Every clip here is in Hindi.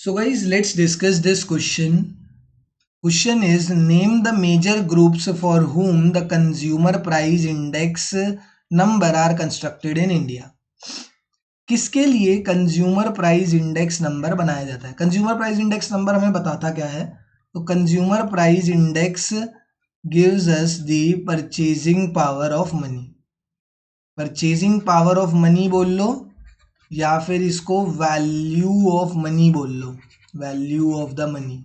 So guys, let's discuss this question. Question is, name the major groups for whom the consumer price index number are constructed in India. किसके लिए कंज्यूमर प्राइस इंडेक्स नंबर बनाया जाता है? कंज्यूमर प्राइस इंडेक्स नंबर हमें बताता क्या है? तो consumer price index gives us the purchasing power of money. Purchasing power of money बोल लो या फिर इसको वैल्यू ऑफ मनी बोल लो. वैल्यू ऑफ द मनी,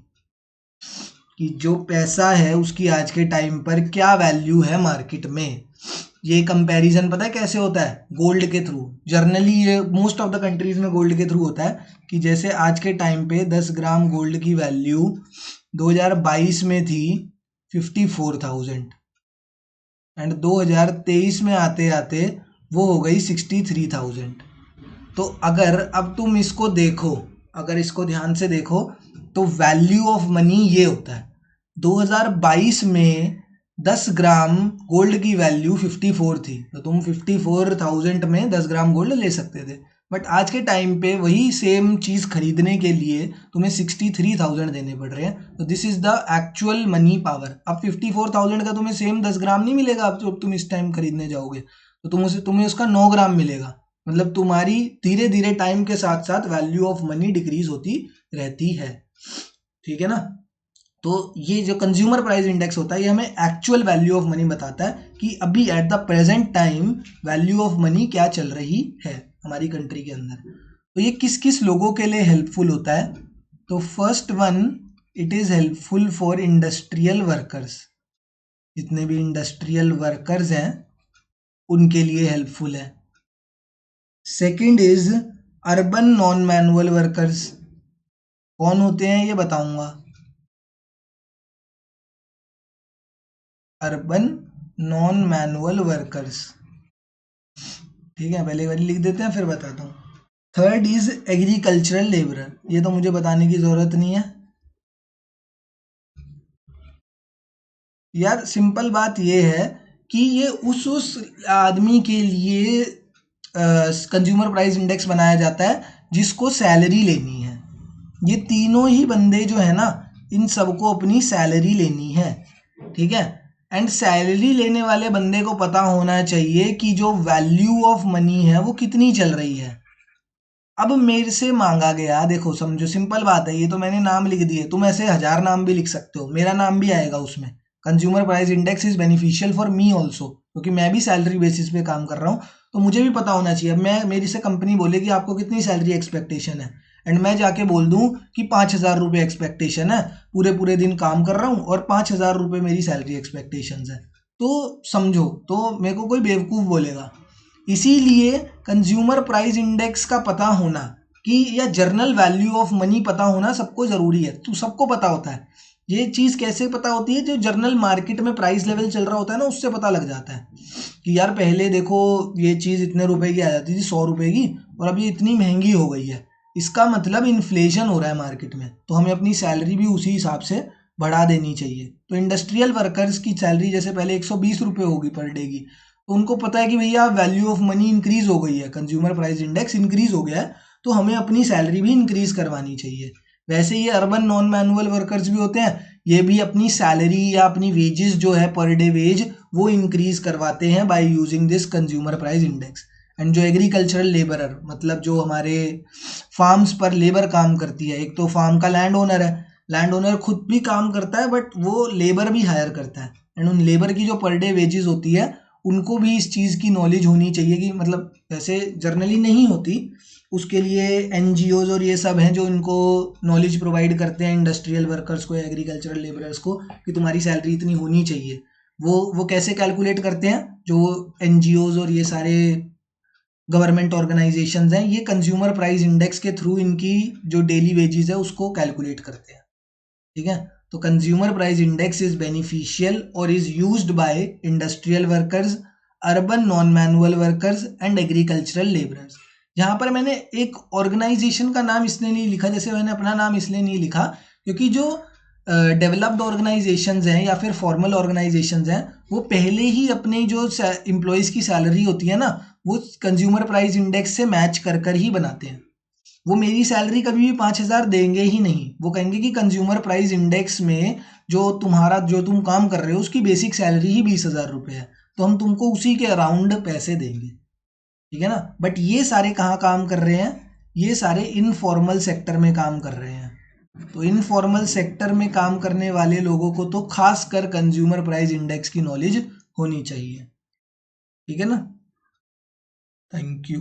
कि जो पैसा है उसकी आज के टाइम पर क्या वैल्यू है मार्केट में. ये कंपैरिजन पता है कैसे होता है? गोल्ड के थ्रू. जनरली ये मोस्ट ऑफ द कंट्रीज में गोल्ड के थ्रू होता है कि जैसे आज के टाइम पे 10 ग्राम गोल्ड की वैल्यू 2022 में थी 54,000 एंड 2023 में आते आते वो हो गई 63,000. तो अगर अब तुम इसको देखो, अगर इसको ध्यान से देखो तो वैल्यू ऑफ मनी ये होता है. 2022 में 10 ग्राम गोल्ड की वैल्यू 54 थी, तो तुम 54,000 में 10 ग्राम गोल्ड ले सकते थे. बट आज के टाइम पे वही सेम चीज़ खरीदने के लिए तुम्हें 63,000 देने पड़ रहे हैं. तो this is the actual money power. अब 54,000 का तुम्हें सेम 10 ग्राम नहीं मिलेगा. अब जब तुम इस टाइम खरीदने जाओगे तो तुम्हें उसका 9 ग्राम मिलेगा. मतलब तुम्हारी धीरे धीरे टाइम के साथ साथ वैल्यू ऑफ मनी डिक्रीज होती रहती है. ठीक है ना? तो ये जो कंज्यूमर प्राइस इंडेक्स होता है ये हमें एक्चुअल वैल्यू ऑफ मनी बताता है कि अभी at the present time value of money क्या चल रही है हमारी कंट्री के अंदर. तो ये किस किस लोगों के लिए हेल्पफुल होता है? तो first one, it is helpful for industrial workers. जितने भी इंडस्ट्रियल वर्कर्स हैं उनके लिए हेल्पफुल है. Second is urban non manual workers. कौन होते हैं ये बताऊंगा. Urban non manual workers. ठीक है, पहले वाली लिख देते हैं फिर बताता हूँ. Third is agricultural labourer. ये तो मुझे बताने की जरूरत नहीं है यार. सिंपल बात ये है कि ये उस आदमी के लिए कंज्यूमर प्राइस इंडेक्स बनाया जाता है जिसको सैलरी लेनी है. ये तीनों ही बंदे जो है ना, इन सबको अपनी सैलरी लेनी है. ठीक है, एंड सैलरी लेने वाले बंदे को पता होना चाहिए कि जो वैल्यू ऑफ मनी है वो कितनी चल रही है. अब मेरे से मांगा गया, देखो समझो सिंपल बात है, ये तो मैंने नाम लिख दिए, तुम ऐसे 1000 नाम भी लिख सकते हो, मेरा नाम भी आएगा उसमें. Consumer price index is beneficial for me also, क्योंकि मैं भी सैलरी बेसिस पे काम कर रहा हूँ. तो मुझे भी पता होना चाहिए. अब मैं, मेरी से कंपनी बोले कि आपको कितनी सैलरी एक्सपेक्टेशन है, एंड मैं जाके बोल दूं कि 5,000 रुपये एक्सपेक्टेशन है, पूरे पूरे दिन काम कर रहा हूँ और 5,000 रुपये मेरी सैलरी एक्सपेक्टेशन है, तो समझो, तो मेरे को कोई बेवकूफ़ बोलेगा. इसीलिए कंज्यूमर प्राइस इंडेक्स का पता होना कि या जर्नल वैल्यू ऑफ मनी पता होना सबको ज़रूरी है. तो सबको पता होता है. ये चीज़ कैसे पता होती है? जो जर्नल मार्केट में प्राइस लेवल चल रहा होता है ना, उससे पता लग जाता है कि यार पहले देखो ये चीज़ इतने रुपए की आ जाती थी, 100 रुपए की, और अब ये इतनी महंगी हो गई है. इसका मतलब इन्फ्लेशन हो रहा है मार्केट में, तो हमें अपनी सैलरी भी उसी हिसाब से बढ़ा देनी चाहिए. तो इंडस्ट्रियल वर्कर्स की सैलरी जैसे पहले 120 रुपये होगी पर डे की, तो उनको पता है कि भैया वैल्यू ऑफ मनी इंक्रीज हो गई है, कंज्यूमर प्राइस इंडेक्स इंक्रीज हो गया है, तो हमें अपनी सैलरी भी इंक्रीज करवानी चाहिए. वैसे ये अर्बन नॉन मैनुअल वर्कर्स भी होते हैं, ये भी अपनी सैलरी या अपनी वेजेस जो है पर डे वेज वो इंक्रीज करवाते हैं by using this consumer price index. And जो एग्रीकल्चरल लेबरर, मतलब जो हमारे फार्म्स पर लेबर काम करती है, एक तो फार्म का लैंड ओनर है, लैंड ओनर खुद भी काम करता है बट वो लेबर भी हायर करता है, एंड उन लेबर की जो पर डे वेजेस होती है उनको भी इस चीज़ की नॉलेज होनी चाहिए कि मतलब वैसे जर्नली नहीं होती, उसके लिए एनजीओज और ये सब हैं जो इनको नॉलेज प्रोवाइड करते हैं इंडस्ट्रियल वर्कर्स को, एग्रीकल्चरल लेबरर्स को, कि तुम्हारी सैलरी इतनी होनी चाहिए. वो कैसे कैलकुलेट करते हैं? जो एनजीओज और ये सारे गवर्नमेंट ऑर्गेनाइजेशंस हैं, ये कंज्यूमर प्राइस इंडेक्स के थ्रू इनकी जो डेली वेजेस है उसको कैलकुलेट करते हैं. ठीक है, तो consumer price index is beneficial और is used by industrial workers, urban non manual workers and agricultural labourers. यहाँ पर मैंने एक ऑर्गेनाइजेशन का नाम इसलिए नहीं लिखा, जैसे मैंने अपना नाम इसलिए नहीं लिखा क्योंकि जो डेवलप्ड ऑर्गेनाइजेशंस हैं या फिर फॉर्मल ऑर्गेनाइजेशंस हैं वो पहले ही अपने जो एम्प्लॉयज़ की सैलरी होती है ना, वो कंज्यूमर प्राइस इंडेक्स से मैच कर कर ही बनाते हैं. वो मेरी सैलरी कभी भी 5,000 देंगे ही नहीं। वो कहेंगे कि कंज्यूमर प्राइस इंडेक्स में जो तुम काम कर रहे हो उसकी बेसिक सैलरी ही 20,000 रुपये है, तो हम तुमको उसी के अराउंड पैसे देंगे, ठीक है ना। बट ये सारे कहाँ काम कर रहे हैं, ये सारे इनफॉर्मल सेक्टर में काम कर रहे हैं। तो इनफॉर्मल सेक्टर में काम करने वाले लोगों को तो खासकर कंज्यूमर प्राइस इंडेक्स की नॉलेज होनी चाहिए, ठीक है ना। Thank you.